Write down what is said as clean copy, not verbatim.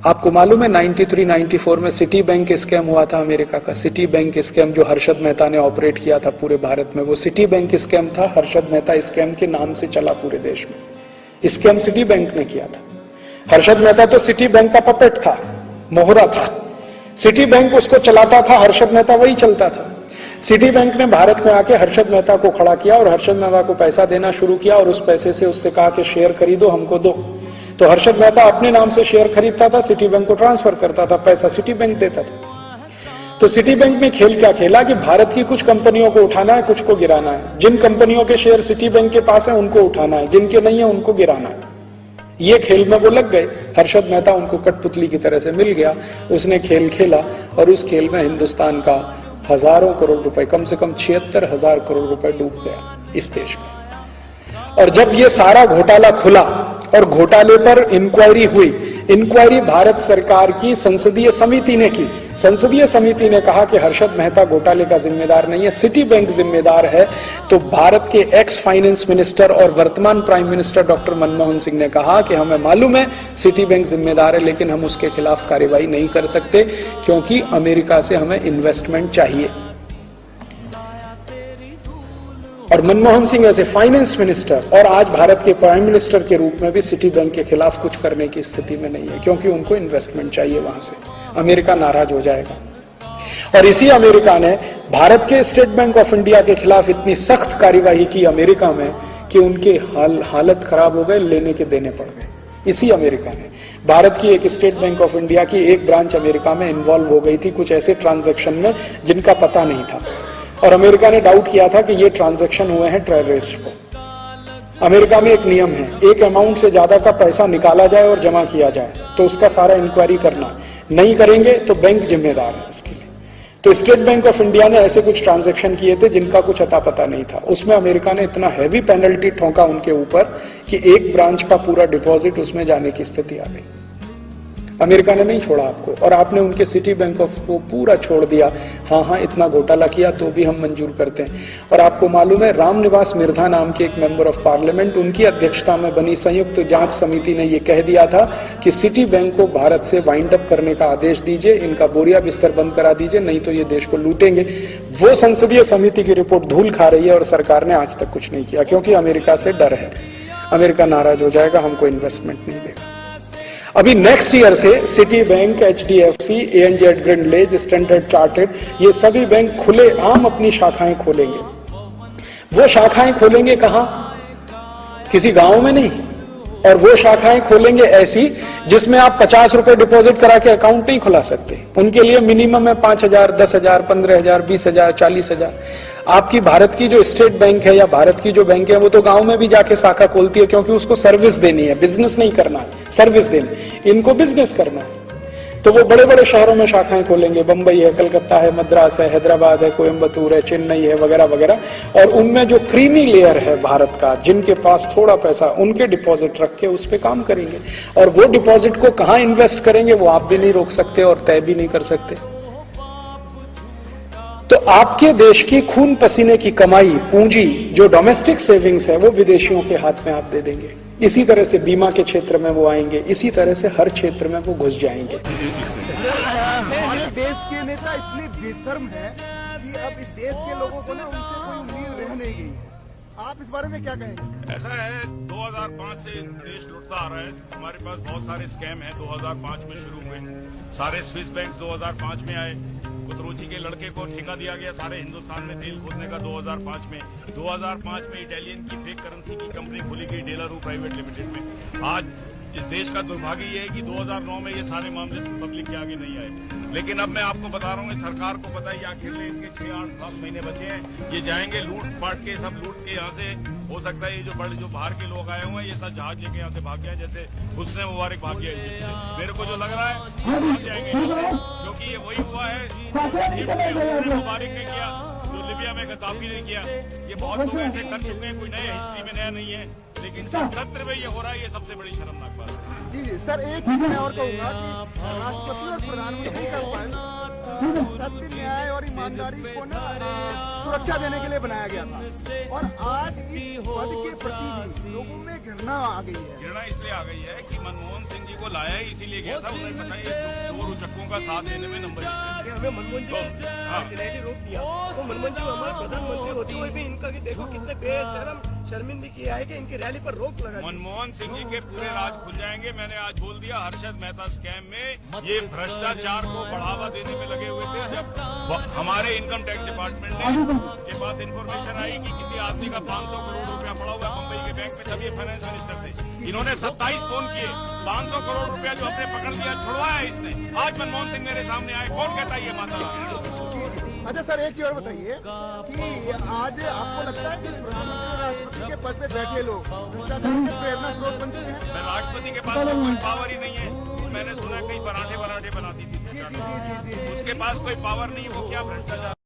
आपको मालूम है 93-94 में सिटी बैंक स्कैम हुआ था अमेरिका का। सिटी बैंक स्कैम जो हर्षद मेहता ने ऑपरेट किया था पूरे भारत में, वो सिटी बैंक स्कैम था। हर्षद मेहता स्कैम के नाम से चला पूरे देश में। स्कैम सिटी बैंक ने किया था। हर्षद मेहता तो सिटी बैंक का पपेट था, मोहरा था। सिटी बैंक उसको चलाता था, हर्षद मेहता वही चलता था। सिटी बैंक ने भारत में आके हर्षद मेहता को खड़ा किया और हर्षद मेहता को पैसा देना शुरू किया और उस पैसे से उससे कहा कि शेयर खरीदो, हमको दो। तो हर्षद मेहता अपने नाम से शेयर खरीदता था, सिटी बैंक को ट्रांसफर करता था, पैसा सिटी बैंक देता था। तो सिटी बैंक ने खेल क्या खेला कि भारत की कुछ कंपनियों को उठाना है, कुछ को गिराना है। जिन कंपनियों के शेयर सिटी बैंक के पास है उनको उठाना है, जिनके नहीं है उनको गिराना है। ये खेल में वो लग गए। हर्षद मेहता उनको कठपुतली की तरह से मिल गया। उसने खेल खेला और उस खेल में हिंदुस्तान का हजारों करोड़ रुपए, कम से कम 76,000 करोड़ रुपए डूब गया इस देश में। और जब ये सारा घोटाला खुला और घोटाले पर इंक्वायरी हुई, इंक्वायरी भारत सरकार की संसदीय समिति ने की। संसदीय समिति ने कहा कि हर्षद मेहता घोटाले का जिम्मेदार नहीं है, सिटी बैंक जिम्मेदार है। तो भारत के एक्स फाइनेंस मिनिस्टर और वर्तमान prime minister doctor Manmohan Singh ने कहा कि हमें मालूम है सिटी बैंक जिम्मेदार है, लेकिन हम उसके खिलाफ कार्रवाई नहीं कर सकते क्योंकि अमेरिका से हमें इन्वेस्टमेंट चाहिए। और मनमोहन सिंह ऐसे फाइनेंस मिनिस्टर और आज भारत के प्राइम मिनिस्टर के रूप में भी सिटी बैंक के खिलाफ कुछ करने की स्थिति में नहीं है, क्योंकि उनको इन्वेस्टमेंट चाहिए वहां से। अमेरिका नाराज हो जाएगा। और इसी अमेरिका ने भारत के स्टेट बैंक ऑफ इंडिया के खिलाफ इतनी सख्त कार्यवाही की अमेरिका में कि उनके हालत खराब हो गए, लेने के देने पड़ गए। इसी अमेरिका ने भारत की एक स्टेट बैंक ऑफ इंडिया की एक ब्रांच अमेरिका में इन्वॉल्व हो गई थी कुछ ऐसे ट्रांजैक्शन में जिनका पता नहीं था, और अमेरिका ने डाउट किया था कि ये ट्रांजैक्शन हुए हैं टेररिस्ट को। अमेरिका में एक नियम है, एक अमाउंट से ज्यादा का पैसा निकाला जाए और जमा किया जाए तो उसका सारा इंक्वायरी करना, नहीं करेंगे तो बैंक जिम्मेदार है उसके लिए। तो स्टेट बैंक ऑफ इंडिया ने ऐसे कुछ ट्रांजैक्शन किए थे जिनका कुछ अता पता नहीं था। उसमें अमेरिका ने इतना हैवी पेनल्टी ठोका उनके ऊपर कि एक ब्रांच का पूरा डिपॉजिट उसमें जाने की स्थिति आ गई। अमेरिका ने नहीं छोड़ा आपको, और आपने उनके सिटी बैंक ऑफ को पूरा छोड़ दिया। हाँ, इतना घोटाला किया तो भी हम मंजूर करते हैं। और आपको मालूम है रामनिवास मिर्धा नाम के एक मेंबर ऑफ पार्लियामेंट, उनकी अध्यक्षता में बनी संयुक्त जांच समिति ने यह कह दिया था कि सिटी बैंक को भारत से वाइंड अप करने का आदेश दीजिए, इनका बोरिया बिस्तर बंद करा दीजिए, नहीं तो ये देश को लूटेंगे। वो संसदीय समिति की रिपोर्ट धूल खा रही है और सरकार ने आज तक कुछ नहीं किया, क्योंकि अमेरिका से डर है। अमेरिका नाराज हो जाएगा, हमको इन्वेस्टमेंट नहीं देगा। अभी नेक्स्ट ईयर से city bank, HDFC, ANZ Grindlays, standard chartered, ये सभी बैंक खुले आम अपनी शाखाएं खोलेंगे। वो शाखाएं खोलेंगे कहां? किसी गांव में नहीं। और वो शाखाएं खोलेंगे ऐसी जिसमें आप 50 रुपए डिपॉजिट करा के अकाउंट नहीं खुला सकते। उनके लिए मिनिमम है 5,000, 10,000, 15,000, 20,000, 40,000। आपकी भारत की जो स्टेट बैंक है या भारत की जो बैंक है वो तो गांव में भी जाके शाखा खोलती है, क्योंकि उसको सर्विस देनी है, बिजनेस नहीं करना है, सर्विस देनी। इनको बिजनेस करना है तो वो बड़े बड़े शहरों में शाखाएं खोलेंगे। बंबई है, कलकत्ता है, मद्रास है, हैदराबाद है, कोयम्बतूर है, चेन्नई है, वगैरह वगैरह। और उनमें जो क्रीमी लेयर है भारत का, जिनके पास थोड़ा पैसा, उनके डिपॉजिट रख के उस पर काम करेंगे। और वो डिपॉजिट को कहां इन्वेस्ट करेंगे वो आप भी नहीं रोक सकते और तय भी नहीं कर सकते। तो आपके देश की खून पसीने की कमाई, पूंजी, जो डोमेस्टिक सेविंग्स है, वो विदेशियों के हाथ में आप दे देंगे। इसी तरह से बीमा के क्षेत्र में वो आएंगे, इसी तरह से हर क्षेत्र में वो घुस जाएंगे। हमारे देश के नेता इतने बेशर्म हैं कि अब इस देश के लोगों को ना उनसे कोई उम्मीद रह नहीं गई। आप इस बारे में क्या कहेंगे? ऐसा है, 2005 से देश लुटता आ रहा है। हमारे पास बहुत सारे स्कैम हैं। 2005 में शुरू हुए, सारे स्विस बैंक 2005 में आए। कुतरुचि के लड़के को ठेका दिया गया सारे हिंदुस्तान में तेल खोदने का 2005 में। 2005 में इटालियन की फेक करेंसी की कंपनी खोली गई डेलारू प्राइवेट लिमिटेड में। आज इस देश का दुर्भाग्य ये है कि 2009 में ये सारे मामले पब्लिक के आगे नहीं आए। लेकिन अब मैं आपको बता रहा हूँ, सरकार को पता है आखिर में इनके 6-8 महीने बचे हैं। ये जाएंगे लूट पाट के, सब लूट के यहाँ से। हो सकता है ये जो बाहर के लोग आए हुए हैं ये सब जहाज लेके यहाँ से भाग गए, जैसे हुस्ने मुबारक भाग गया। मेरे को जो लग रहा है भाग जाएंगे, क्योंकि ये वही हुआ है हुस्ने मुबारक ने किया जो लिबिया में गद्दाफी ने किया। ये बहुत लोग ऐसे कर चुके हैं, कोई नए हिस्ट्री में नया नहीं है। लेकिन सत्र में ये हो रहा है, ये सबसे बड़ी शर्मनाक बात है। जी सर, एक चीज मैं और कहूँगा कि राष्ट्रपति और प्रधानमंत्री का सत्य, न्याय और ईमानदारी को ना सुरक्षा देने के लिए बनाया गया था। और आज इस पद के प्रति भी लोगों में घृणा आ गई है। घृणा इसलिए आ गई है कि मनमोहन सिंह जी को लाया ही इसीलिए गया था, उन्हें पता है चोर उचक्कों का साथ देने में नंबर हमें मनमोहन जी ने रोक दिया, तो मनमोहन जी हमारे प्रधानमंत्री होते हुए भी इनका कि देखो कितने बेशरम शर्मिंदगी है कि इनकी रैली पर रोक लगा। मनमोहन सिंह जी के पूरे राज खुल जाएंगे। मैंने आज बोल दिया, हर्षद मेहता स्कैम में ये भ्रष्टाचार को बढ़ावा देने में लगे हुए थे। जब हमारे इनकम टैक्स डिपार्टमेंट के पास इन्फॉर्मेशन आई कि किसी आदमी का 500 करोड़ रुपया पड़ा हुआ है मुंबई के बैंक में, तब ये फाइनेंस मिनिस्टर थे, इन्होंने 27 फोन किए, 500 करोड़ रुपया जो हमने पकड़ लिया छुड़वाया इसने। आज मनमोहन सिंह मेरे सामने आए, कौन कहता है ये माता? अच्छा सर, एक ही और बताइए कि आज आपको लगता है कि प्रधानमंत्री राष्ट्रपति के पद पे बैठे लोग भ्रष्टाचार के प्रेरणा स्रोत बन चुके हैं? राष्ट्रपति के पास तो कोई पावर ही नहीं है। मैंने सुना कई पराठे बनाती थी, उसके पास कोई पावर नहीं है, वो क्या भ्रष्टाचार